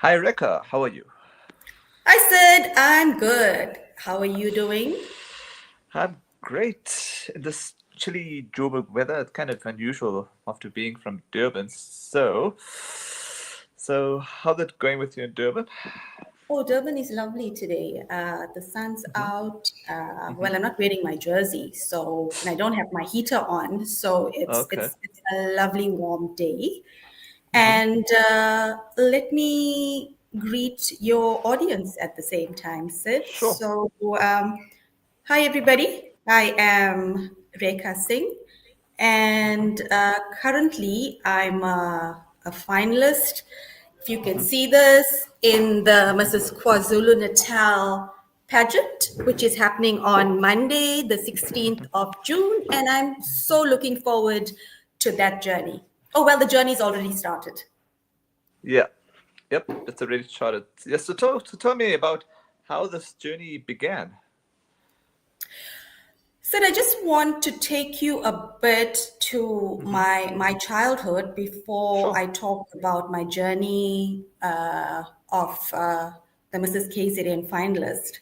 Hi, Rekha. How are you? I said, I'm good. How are you doing? I'm great. In this chilly Joburg weather, it's kind of unusual after being from Durban. So how's it going with you in Durban? Oh, Durban is lovely today. The sun's Hmm. out. Hmm. Well, I'm not wearing my jersey, so and I don't have my heater on, so it's Okay. it's it's a lovely warm day. Hmm. And let me greet your audience at the same time, Sid. Sure. Hi everybody. I am Rekha Singh, Hmm. and currently I'm a finalist. If you can Hmm. see this in the Mrs KwaZulu-Natal pageant, which is happening on Monday, the 16th of June, and I'm so looking forward to that journey. Oh, well, the journey's already started. Yeah. Yep. It's already started. Yes. So tell me about how this journey began. Sid, I just want to take you a bit to Hmm. my childhood before Sure. I talk about my journey of the Mrs KZN finalist.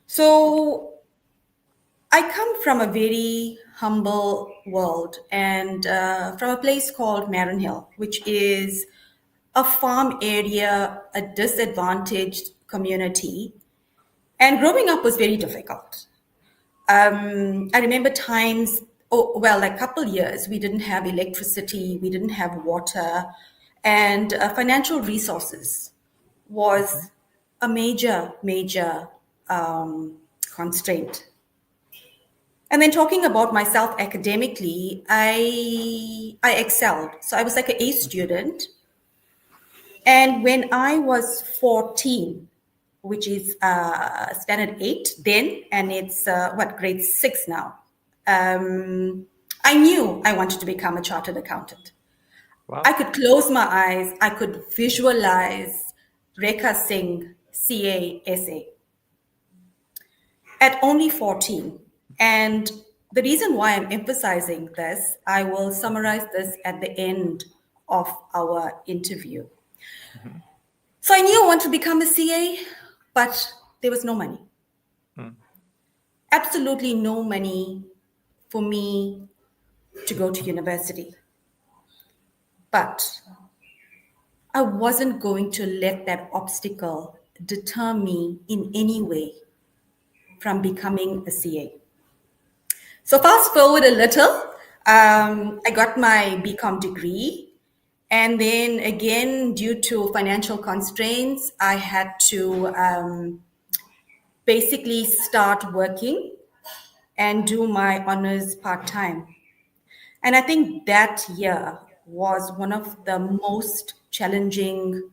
So I come from a very humble world and from a place called Marin Hill, which is a farm area, a disadvantaged community. And growing up was very difficult. I remember times, oh, well, like a couple years, we didn't have electricity, we didn't have water, and financial resources Hmm. was a major um, constraint. And then talking about myself academically, I excelled. So I was like an A Hmm. student. And when I was 14, which is standard eight then, and it's grade six now, I knew I wanted to become a chartered accountant. I Wow. could close my eyes, I could visualize Rekha Singh, CA, SA at only 14. And the reason why I'm emphasizing this, I will Hmm. summarize this at the end of our interview. Hmm. So I knew I wanted to become a CA, but there was no money. Hmm. Absolutely no money for me to go to university. But I wasn't going to let that obstacle deter me in any way from becoming a CA. So fast forward a little, I got my BCom degree. And then again, due to financial constraints, I had to basically start working and do my honors part time. And I think that year was one of the most challenging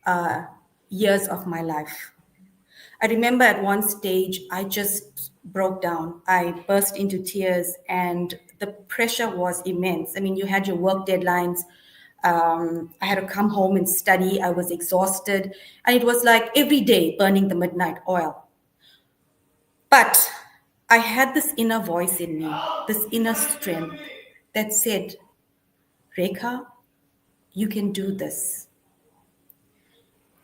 uh, years of my life. I remember at one stage, I just broke down. I burst into tears, and the pressure was immense. I mean, you had your work deadlines. I had to come home and study. I was exhausted. And it was like every day burning the midnight oil. But I had this inner voice in me, this inner strength that said, Rekha, you can do this.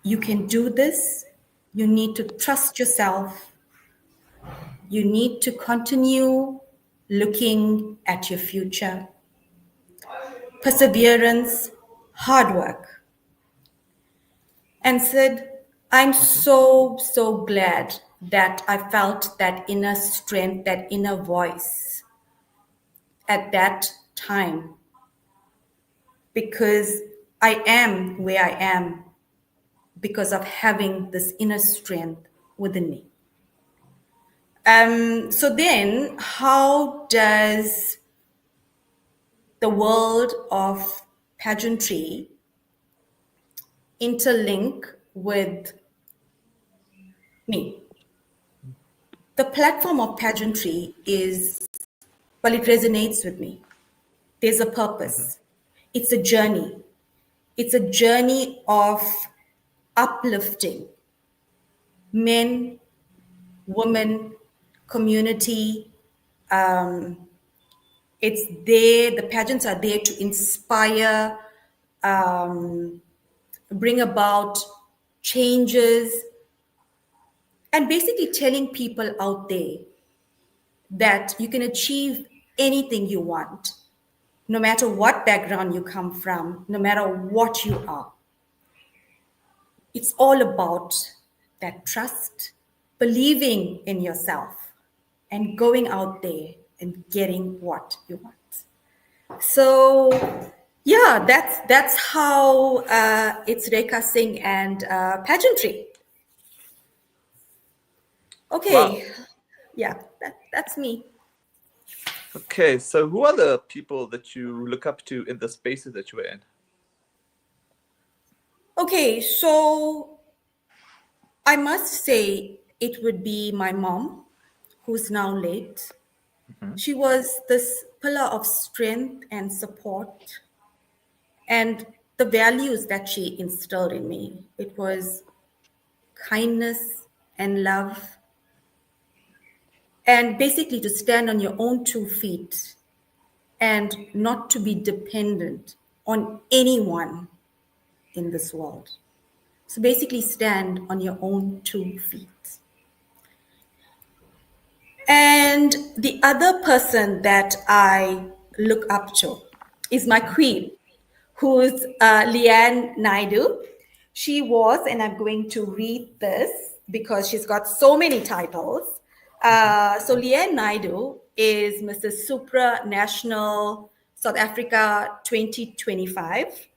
You can do this. You need to trust yourself. You need to continue looking at your future. Perseverance, hard work. And said, I'm Hmm. so glad that I felt that inner strength, that inner voice at that time because I am where I am because of having this inner strength within me. So then, how does the world of pageantry interlink with me? The platform of pageantry is, well, it resonates with me. There's a Hmm. purpose, it's a journey. It's a journey of uplifting men, women, community. It's there, the pageants are there to inspire, bring about changes, and basically telling people out there that you can achieve anything you want, no matter what background you come from, no matter what you are. It's all about that trust, believing in yourself, and going out there and getting what you want. So, yeah, that's how it's Rekha Singh and pageantry. Wow. Okay, yeah, that's me. Okay, so who are the people that you look up to in the spaces that you were in? Okay, so I must say it would be my mom, who's now late. Mhm. She was this pillar of strength and support, and the values that she instilled in me. It was kindness and love, and basically to stand on your own 2 feet and not to be dependent on anyone in this world. So basically, stand on your own 2 feet. And the other person that I look up to is my queen, who's Leanne Naidu. She was, and I'm going to read this because she's got so many titles. Mhm. So Leanne Naidu is Mrs. Supranational South Africa 2025.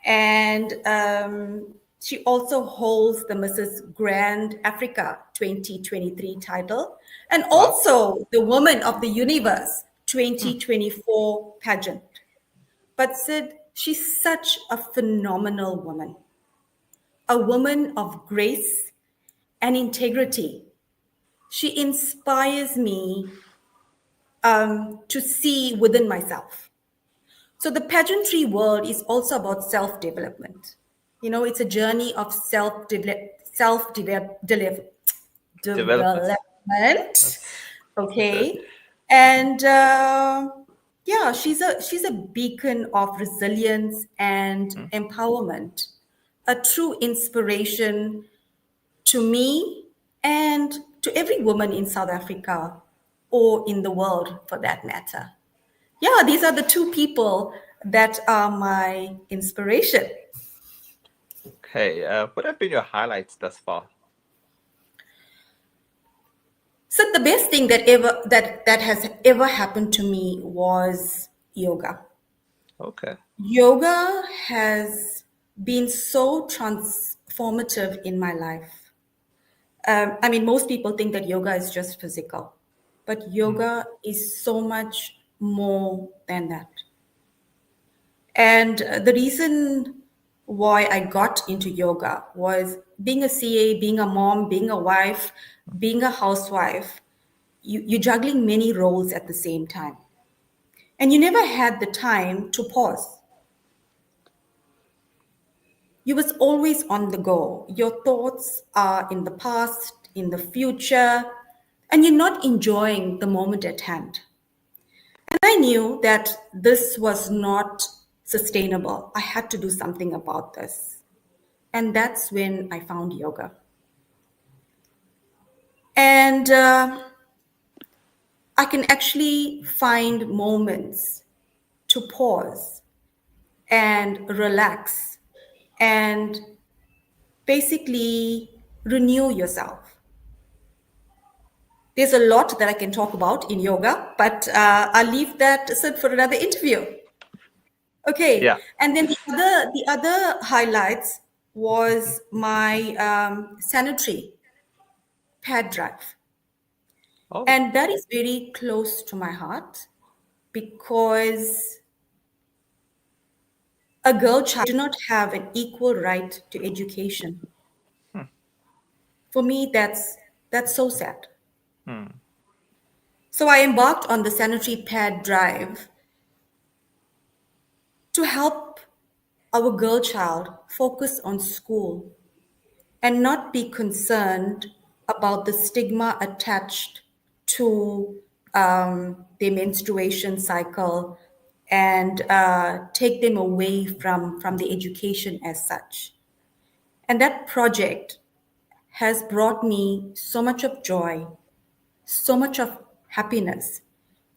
And she also holds the Mrs. Grand Africa 2023 title, and Wow. also the Woman of the Universe Hmm. 2024 pageant. But Sid, she's such a phenomenal woman, a woman of grace and integrity. She inspires me to see within myself. So the pageantry world is also about self-development. You know, it's a journey of Development. development. That's okay. Okay, Mhm. and yeah, she's a beacon of resilience and Mhm. empowerment, a true inspiration to me and to every woman in South Africa or in the world for that matter. Yeah, these are the two people that are my inspiration. Okay, what have been your highlights thus far? So the best thing that has ever happened to me was yoga. Okay. Yoga has been so transformative in my life. I mean, most people think that yoga is just physical, but Mm. yoga is so much more than that. And the reason why I got into yoga was being a CA, being a mom, being a wife, being a housewife. You're juggling many roles at the same time. And you never had the time to pause. You was always on the go. Your thoughts are in the past, in the future, and you're not enjoying the moment at hand. And I knew that this was not sustainable. I had to do something about this. And that's when I found yoga. And I can actually find moments to pause and relax and basically renew yourself. There's a lot that I can talk about in yoga, but I'll leave that aside for another interview. Okay, Yeah. and then the other highlights was my sanitary pad drive. Oh. And that is very close to my heart because a girl child do not have an equal right to education. Hmm. For me, that's so sad. Hmm. So I embarked on the sanitary pad drive to help our girl child focus on school and not be concerned about the stigma attached to their menstruation cycle and take them away from the education as such. And that project has brought me so much of joy, so much of happiness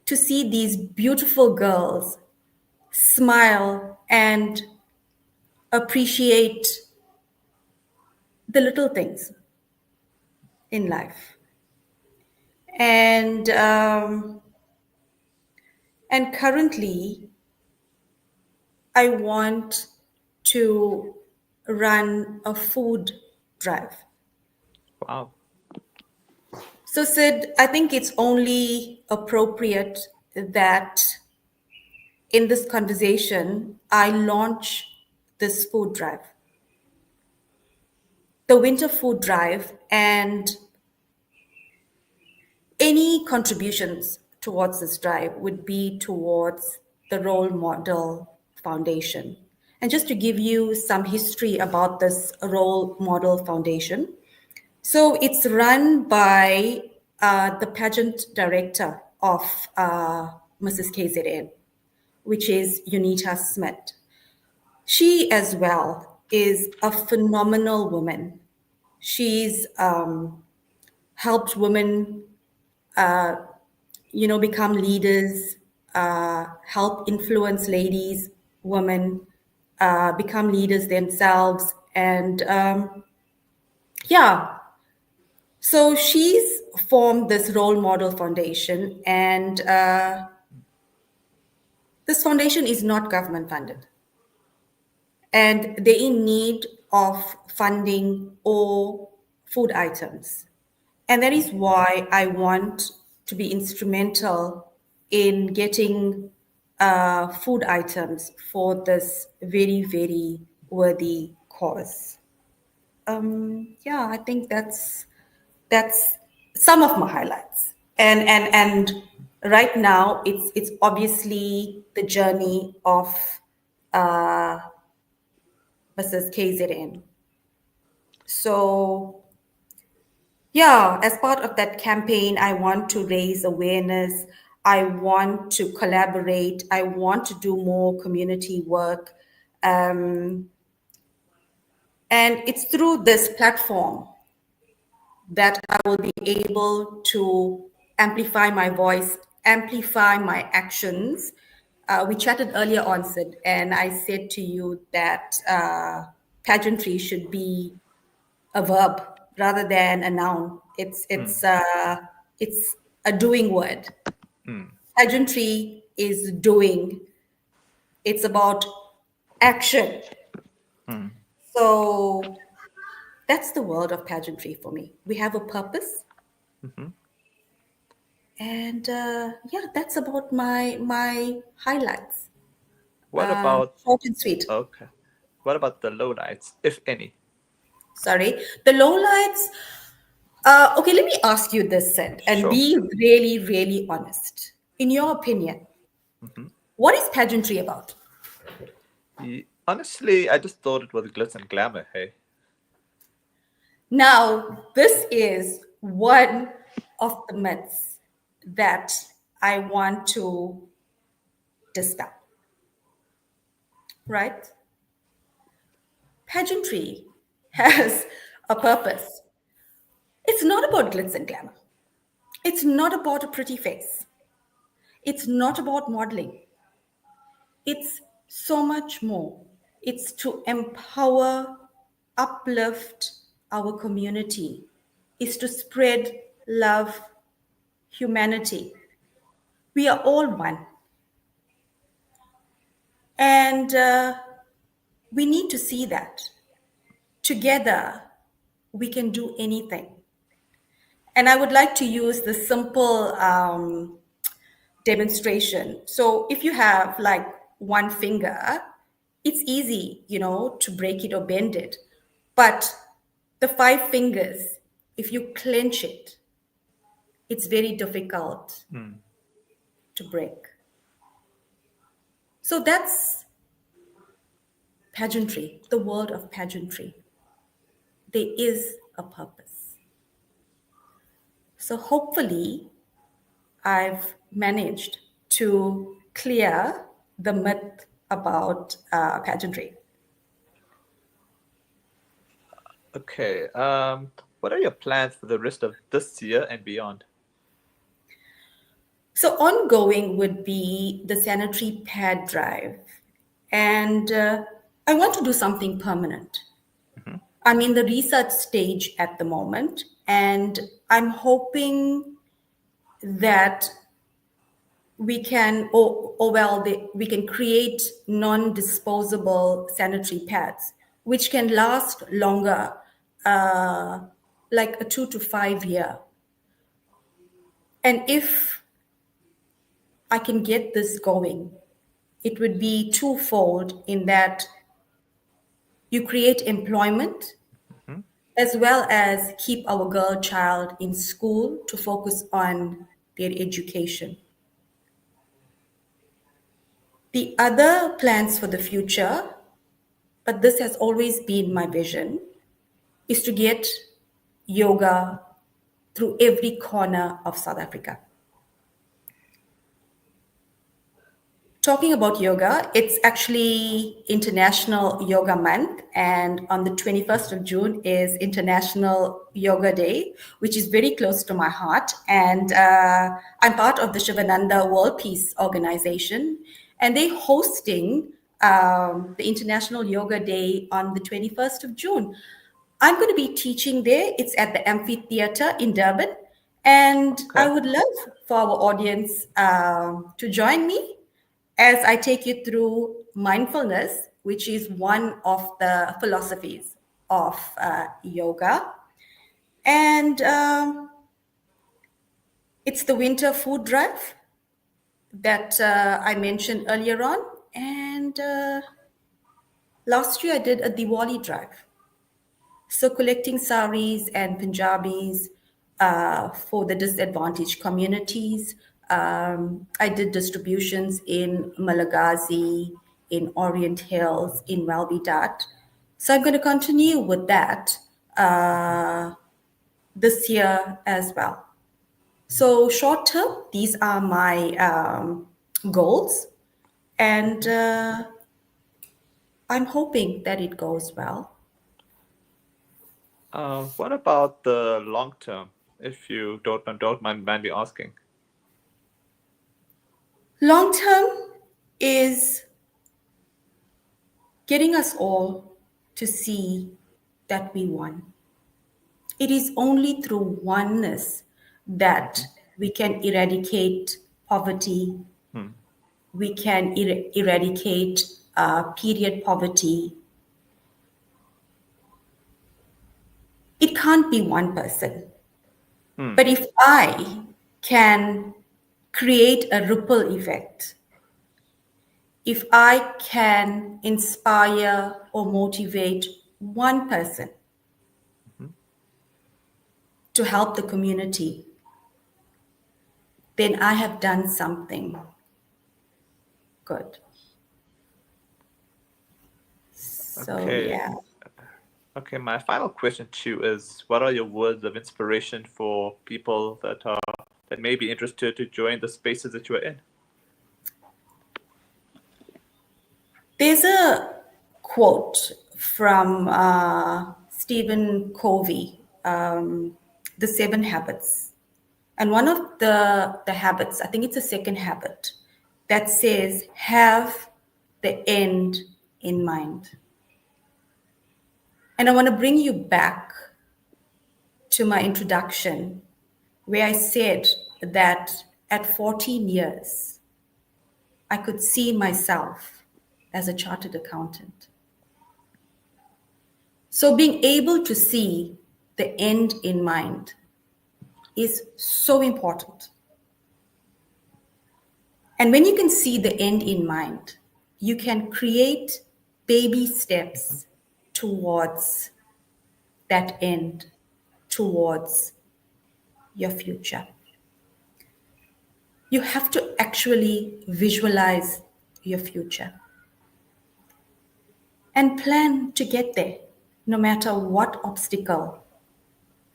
to see these beautiful girls smile and appreciate the little things in life. And currently, I want to run a food drive. Wow. So, Sid, I think it's only appropriate that in this conversation, I launch this food drive, the winter food drive, and any contributions towards this drive would be towards the Role Model Foundation. And just to give you some history about this Role Model Foundation, so it's run by the pageant director of Mrs KZN, which is Unita Smith. She as well is a phenomenal woman. She's helped women become leaders, help influence ladies, women, become leaders themselves. And yeah, so she's formed this Role Model Foundation, and this foundation is not government funded. And they're in need of funding or food items. And that is why I want to be instrumental in getting food items for this very, very worthy cause. Yeah, I think that's some of my highlights. And right now, it's obviously the journey of uh, Mrs. KZN. So yeah, as part of that campaign, I want to raise awareness. I want to collaborate. I want to do more community work. Um, and it's through this platform that I will be able to amplify my voice, amplify my actions. We chatted earlier on, Sid, and I said to you that pageantry should be a verb rather than a noun. It's a doing word. Pageantry is doing. It's about action. So that's the world of pageantry for me. We have a purpose, and yeah, that's about my highlights. What about, Short and sweet. okay, what about the lowlights, if any? Sorry, the lowlights. Okay, let me ask you this, Sid, and Sure. be really, really honest. In your opinion, what is pageantry about? Honestly, I just thought it was glitz and glamour, hey. Now, this is one of the myths that I want to dispel, right? Pageantry has a purpose. It's not about glitz and glamour. It's not about a pretty face. It's not about modeling. It's so much more. It's to empower, uplift our community. It's to spread love, humanity. We are all one. And we need to see that together we can do anything. And I would like to use the simple demonstration. So if you have like one finger, it's easy, to break it or bend it. But the five fingers, if you clench it, it's very difficult to break. So that's pageantry, the world of pageantry. There is a purpose. So hopefully, I've managed to clear the myth about pageantry. Okay. What are your plans for the rest of this year and beyond? So, ongoing would be the sanitary pad drive. And I want to do something permanent. Hmm. I'm in the research stage at the moment, and I'm hoping that we can, we can create non-disposable sanitary pads, which can last longer, uh, like a 2 to 5 year. And if I can get this going, it would be twofold in that you create employment Hmm. as well as keep our girl child in school to focus on their education. The other plans for the future, but this has always been my vision, is to get yoga through every corner of South Africa. Talking about yoga, it's actually International Yoga Month, and on the 21st of June is International Yoga Day, which is very close to my heart. And I'm part of the Shivananda World Peace Organization, and they're hosting the International Yoga Day on the 21st of June. I'm going to be teaching there. It's at the amphitheater in Durban. And I Okay. would love for our audience to join me as I take you through mindfulness, which is one of the philosophies of yoga. And it's the winter food drive that I mentioned earlier on. And last year I did a Diwali drive. So collecting saris and Punjabis for the disadvantaged communities. I did distributions in Malagasy, in Orient Hills, in Welbedat. So I'm going to continue with that uh, this year as well. So short term, these are my goals, and Hmm. I'm hoping that it goes well. What about the long term, if you don't mind me asking? Long term is getting us all to see that we won. It is only through oneness that Hmm. we can eradicate poverty, Hmm. we can eradicate period poverty. It can't be one person. Hmm. But if I can create a ripple effect, if I can inspire or motivate one person Hmm. to help the community, then I have done something good. So, Okay. yeah. Okay. My final question to you is: what are your words of inspiration for people that may be interested to join the spaces that you are in? There's a quote from Stephen Covey, The Seven Habits. And one of the habits, I think it's a second habit, that says, have the end in mind. And I want to bring you back to my introduction, where I said that at 14 years, I could see myself as a chartered accountant. So being able to see the end in mind is so important. And when you can see the end in mind, you can create baby Hmm. steps towards that end, towards your future. You have to actually visualize your future and plan to get there, no matter what obstacle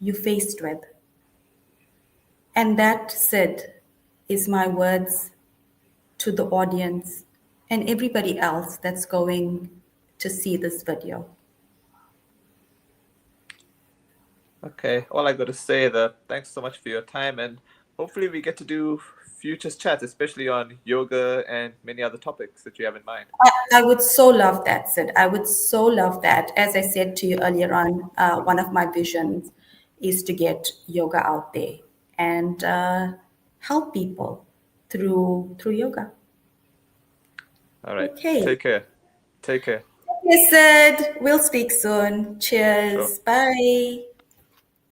you faced with. And that, Sid, is my words to the audience and everybody else that's going to see this video. Okay, all I got to say that thanks so much for your time, and hopefully we get to do future chats, especially on yoga and many other topics that you have in mind. I would so love that, Sid. I would so love that. As I said to you earlier on, one of my visions is to get yoga out there and help people through yoga. All right, Okay. take care. Take care. Yes, Sid. We'll speak soon. Sure. Cheers. Bye.